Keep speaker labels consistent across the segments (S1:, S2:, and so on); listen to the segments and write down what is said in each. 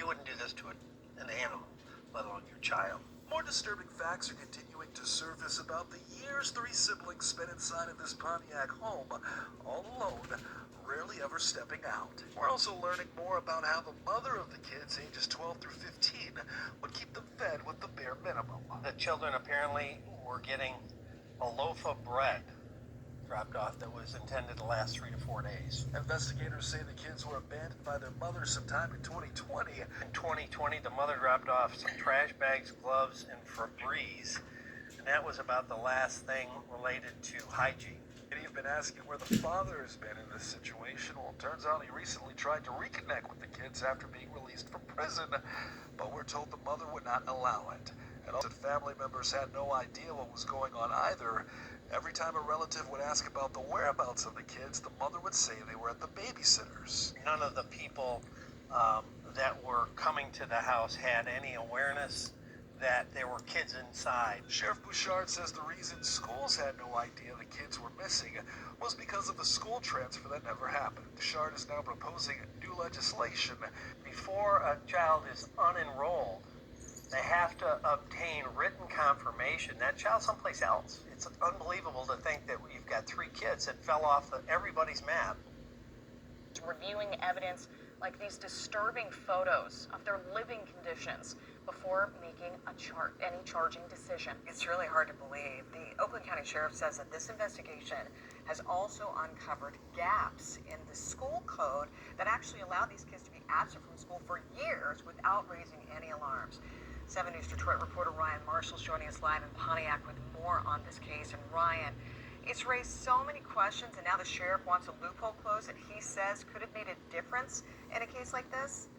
S1: wouldn't do this to an animal, let alone your child.
S2: More disturbing facts are continuing to surface about the years 3 siblings spent inside of this Pontiac home, all alone, rarely ever stepping out. We're also learning more about how the mother of the kids, ages 12 through 15, would keep them fed with the bare minimum.
S1: The children apparently were getting a loaf of bread dropped off that was intended to last 3 to 4 days.
S2: Investigators say the kids were abandoned by their mother sometime in 2020.
S1: In 2020, the mother dropped off some trash bags, gloves, and Febreze, and that was about the last thing related to hygiene.
S2: And you've been asking where the father has been in this situation. Well, it turns out he recently tried to reconnect with the kids after being released from prison, but we're told the mother would not allow it. And also family members had no idea what was going on either. Every time a relative would ask about the whereabouts of the kids, the mother would say they were at the babysitter's.
S1: None of the people that were coming to the house had any awareness that there were kids inside.
S2: Sheriff Bouchard says the reason schools had no idea the kids were missing was because of the school transfer that never happened. Bouchard is now proposing new legislation.
S1: Before a child is unenrolled, they have to obtain written confirmation that child's someplace else. It's unbelievable to think that you've got 3 kids that fell off everybody's map.
S3: Reviewing evidence like these disturbing photos of their living conditions before making any charging decision.
S4: It's really hard to believe. The Oakland County Sheriff says that this investigation has also uncovered gaps in the school code that actually allow these kids to be absent from school for years without raising any alarms. 7 News Detroit reporter Ryan Marshall is joining us live in Pontiac with more on this case. And Ryan, it's raised so many questions, and now the sheriff wants a loophole closed that he says could have made a difference in a case like this.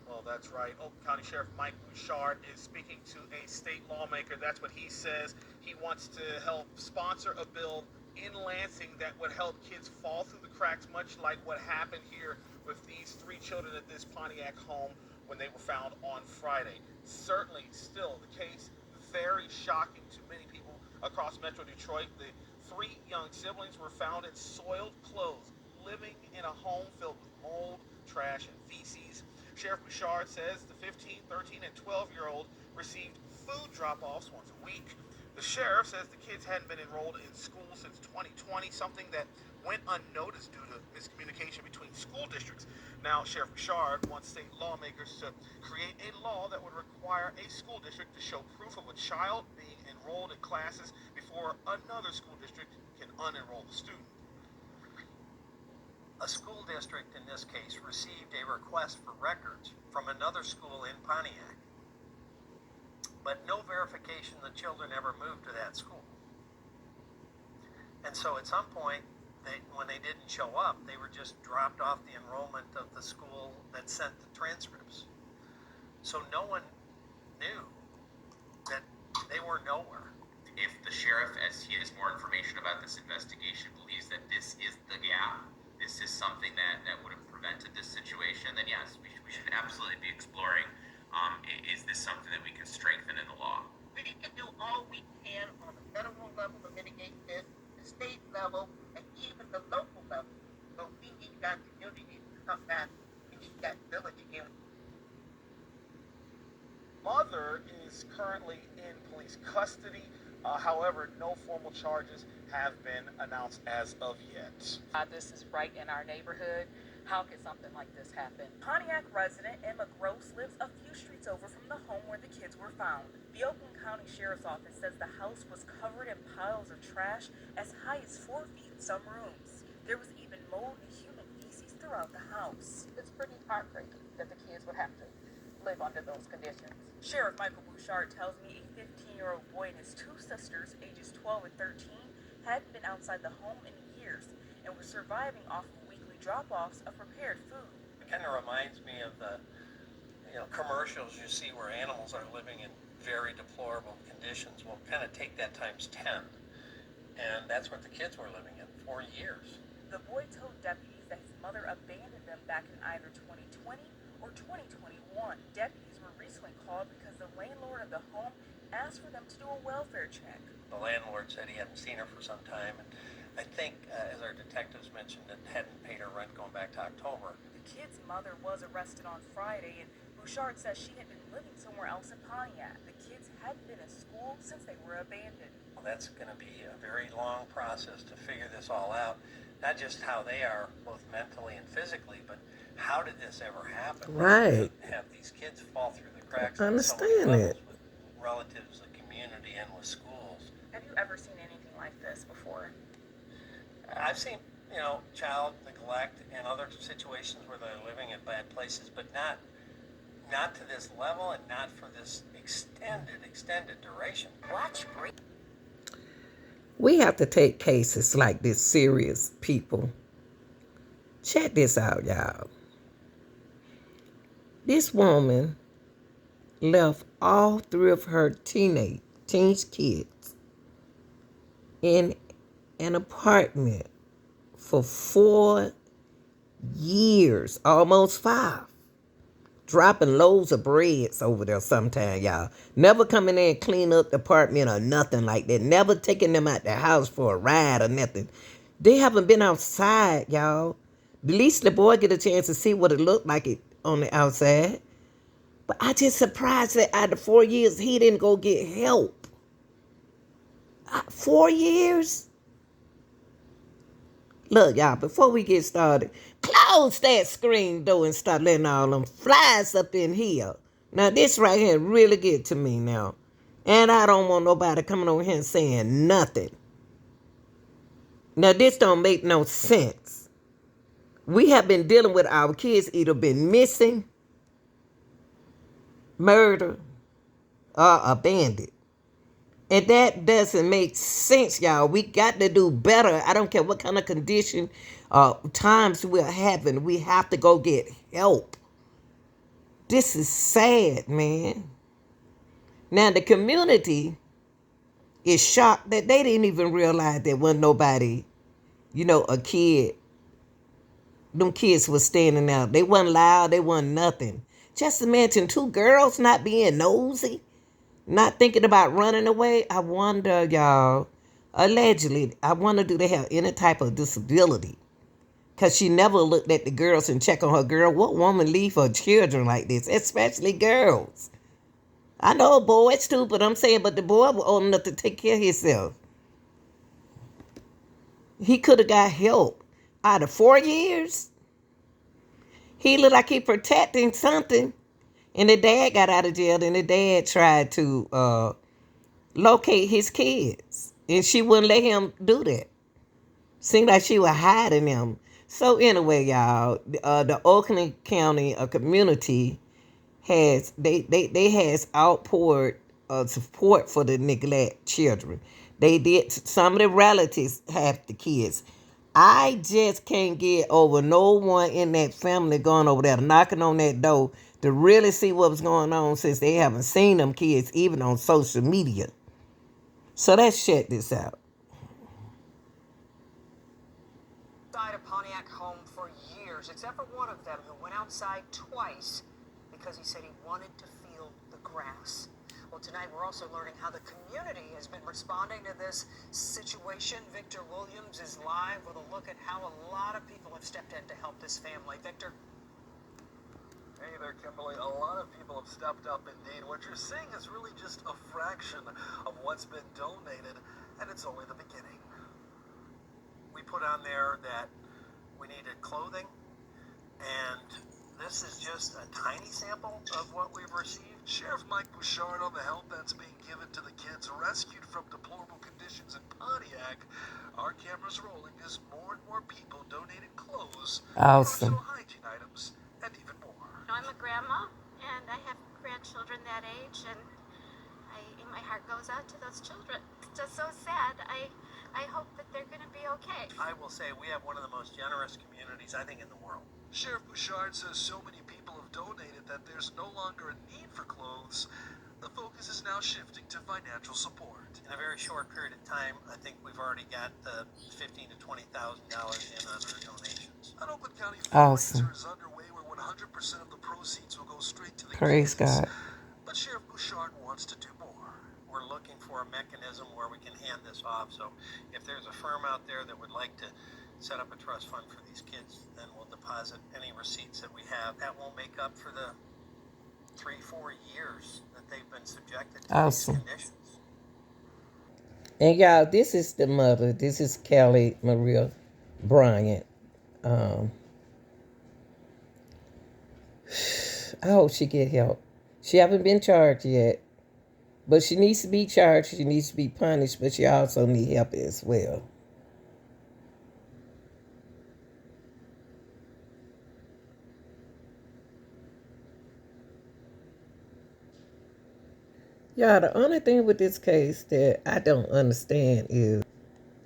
S5: Well, that's right. Oakland County Sheriff Mike Bouchard is speaking to a state lawmaker. That's what he says. He wants to help sponsor a bill in Lansing that would help kids fall through the cracks, much like what happened here with these 3 children at this Pontiac home when they were found on Friday. Certainly, still, the case very shocking to many people across Metro Detroit. The 3 young siblings were found in soiled clothes, living in a home filled with mold, trash, and feces. Sheriff Bouchard says the 15, 13, and 12-year-old received food drop-offs once a week. The sheriff says the kids hadn't been enrolled in school since 2020, something that went unnoticed due to miscommunication between school districts. Now, Sheriff Bouchard wants state lawmakers to create a law that would require a school district to show proof of a child being enrolled in classes before another school district can unenroll the student.
S1: A school district in this case received a request for records from another school in Pontiac, but no verification the children ever moved to that school. And so at some point, when they didn't show up, they were just dropped off the enrollment of the school that sent the transcripts. So no one knew that they were nowhere.
S6: If the sheriff, as he has more information about this investigation, believes that this is the gap, this is something that would have prevented this situation, then yes, we should absolutely be exploring, is this something that we can strengthen in the law?
S7: We can do all we can on the federal level to mitigate this, the state level, and even the local level. But we need that community to come back. We need that village again.
S5: Mother is currently in police custody. However, no formal charges have been announced as of yet.
S3: This is right in our neighborhood. How could something like this happen? Pontiac resident Emma Gross lives a few streets over from the home where the kids were found. The Oakland County Sheriff's Office says the house was covered in piles of trash as high as 4 feet in some rooms. There was even mold and human feces throughout the house. It's pretty heartbreaking that the kids would have to live under those conditions. Sheriff Michael Bouchard tells me a 15-year-old boy and his 2 sisters, ages 12 and 13, hadn't been outside the home in years and were surviving off of weekly drop-offs of prepared food.
S1: It kind of reminds me of the commercials you see where animals are living in very deplorable conditions. Well, kind of take that times 10, and that's what the kids were living in for years.
S3: The boy told deputies that his mother abandoned them back in either 2020 or 2021. Deputies were recently called because the landlord of the home asked for them to do a welfare check.
S1: The landlord said he hadn't seen her for some time, and I think, as our detectives mentioned, it hadn't paid her rent going back to October.
S3: The kid's mother was arrested on Friday, and Bouchard says she had been living somewhere else in Pontiac. The kids hadn't been in school since they were abandoned.
S1: Well, that's going to be a very long process to figure this all out. Not just how they are, both mentally and physically, but how did this ever happen?
S8: Right.
S1: Have these kids fall through the cracks
S8: I
S1: on so many
S8: understand
S1: levels
S8: it.
S1: with relatives, the community, and with schools.
S3: Have you ever seen anything like this before?
S1: I've seen, child neglect and other situations where they're living in bad places, but not to this level and not for this extended duration.
S3: Watch break.
S8: We have to take cases like this serious, people. Check this out, y'all. This woman left all three of her teenage kids in an apartment for 4 years, almost 5. Dropping loads of breads over there sometime, y'all. Never coming in and clean up the apartment or nothing like that. Never taking them out the house for a ride or nothing. They haven't been outside, y'all. At least the boy get a chance to see what it looked like it on the outside. But I just surprised that out of 4 years, he didn't go get help. 4 years? Look, y'all, before we get started, close that screen door and start letting all them flies up in here. Now, this right here really get to me now. And I don't want nobody coming over here and saying nothing. Now, this don't make no sense. We have been dealing with our kids either been missing, murder, or abandoned. And that doesn't make sense, y'all. We got to do better. I don't care what kind of condition times we're having. We have to go get help. This is sad, man. Now, the community is shocked that they didn't even realize there wasn't nobody, a kid. Them kids was standing out. They wasn't loud. They wasn't nothing. Just to mention 2 girls not being nosy. Not thinking about running away. I wonder, y'all, allegedly, I wonder do they have any type of disability? Because she never looked at the girls and checked on her girl. What woman leave her children like this, especially girls? I know boys too, but I'm saying, but the boy was old enough to take care of himself. He could have got help. Out of 4 years, he looked like he protecting something. And the dad got out of jail, and the dad tried to locate his kids. And she wouldn't let him do that. Seemed like she was hiding them. So anyway, y'all, the Oakland County community has outpoured support for the neglect children. They did. Some of the relatives have the kids. I just can't get over no one in that family going over there knocking on that door to really see what was going on, since they haven't seen them kids even on social media. So let's check this out.
S4: Outside a Pontiac home for years, except for one of them who went outside twice because he said he wanted to feel the grass. Well, tonight we're also learning how the community has been responding to this situation. Victor Williams is live with a look at how a lot of people have stepped in to help this family. Victor?
S2: Hey there, Kimberly. A lot of people have stepped up indeed. What you're seeing is really just a fraction of what's been donated, and it's only the beginning.
S1: We put on there that we needed clothing, and this is just a tiny sample of what we've received.
S2: Sheriff Mike Bouchard on the help that's being given to the kids rescued from deplorable conditions in Pontiac. Our camera's rolling as more and more people donated clothes,
S8: Awesome.
S2: personal hygiene items, and even more.
S9: I'm a grandma, and I have grandchildren that age, and my heart goes out to those children. It's just so sad. I hope that they're going to be okay.
S1: I will say we have one of the most generous communities, I think, in the world.
S2: Sheriff Bouchard says so many people have donated that there's no longer a need for clothes. The focus is now shifting to financial support.
S1: In a very short period of time, I think we've already got the $15,000 to $20,000 in on our donations.
S2: An Oakland County
S8: Awesome.
S2: fundraiser is underway where 100% of the proceeds will go straight to the
S8: Praise
S2: kids.
S8: God.
S2: But Sheriff Bouchard wants to do more.
S1: We're looking for for a mechanism where we can hand this off. So if there's a firm out there that would like to set up a trust fund for these kids, then we'll deposit any receipts that we have. That will make up for the 3-4 years that they've been subjected to
S8: Awesome.
S1: these conditions.
S8: And y'all, this is the mother. This is Kelly Maria Bryant. I hope she get help. She haven't been charged yet, but she needs to be charged. She needs to be punished, but she also need help as well. Yeah, the only thing with this case that I don't understand is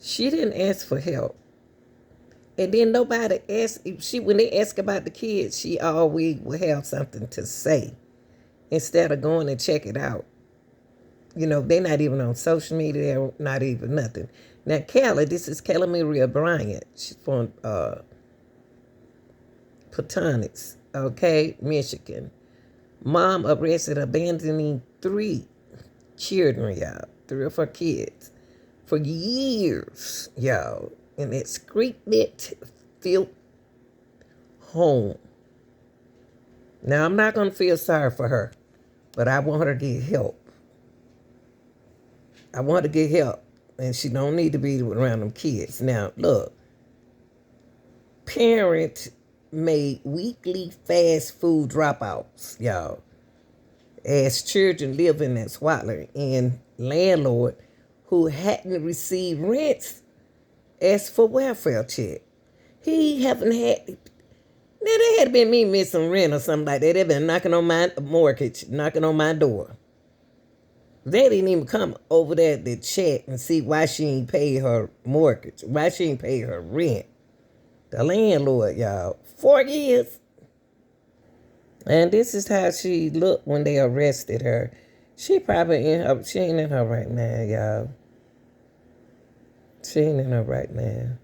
S8: she didn't ask for help. And then nobody asked, when they ask about the kids, she always will have something to say instead of going and check it out. You know, they're not even on social media, they're not even nothing. Now, Kelly, this is Kelly Maria Bryant. She's from Platonics, okay, Michigan. Mom arrested abandoning 3 children, y'all, 3 of her kids, for years, y'all, in that excrement-filled home. Now, I'm not going to feel sorry for her, but I want her to get help. I want her to get help, and she don't need to be around them kids. Now, look, parents made weekly fast food dropouts, y'all, as children living in Swattler, and landlord who hadn't received rents asked for welfare check. He haven't had. Now, they had been me missing rent or something like that. They've been knocking on my mortgage, knocking on my door. They didn't even come over there to check and see why she ain't pay her mortgage, why she ain't pay her rent. The landlord, y'all, 4 years. And this is how she looked when they arrested her. She ain't in her right mind, y'all. She ain't in her right mind.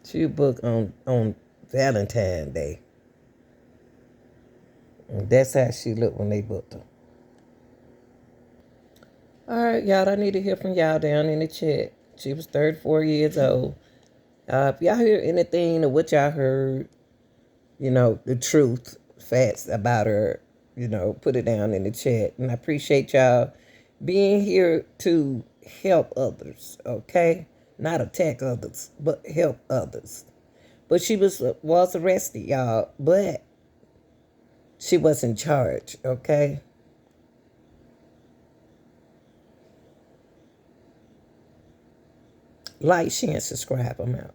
S8: She booked on Valentine's Day. And that's how she looked when they booked her. All right, y'all, I need to hear from y'all down in the chat. She was 34 years old. If y'all hear anything or what y'all heard, you know, the truth, facts about her, you know, put it down in the chat. And I appreciate y'all being here to help others, okay? Not attack others, but help others. But she was arrested, y'all, but she wasn't charged, okay? Like, share, and subscribe. I'm out.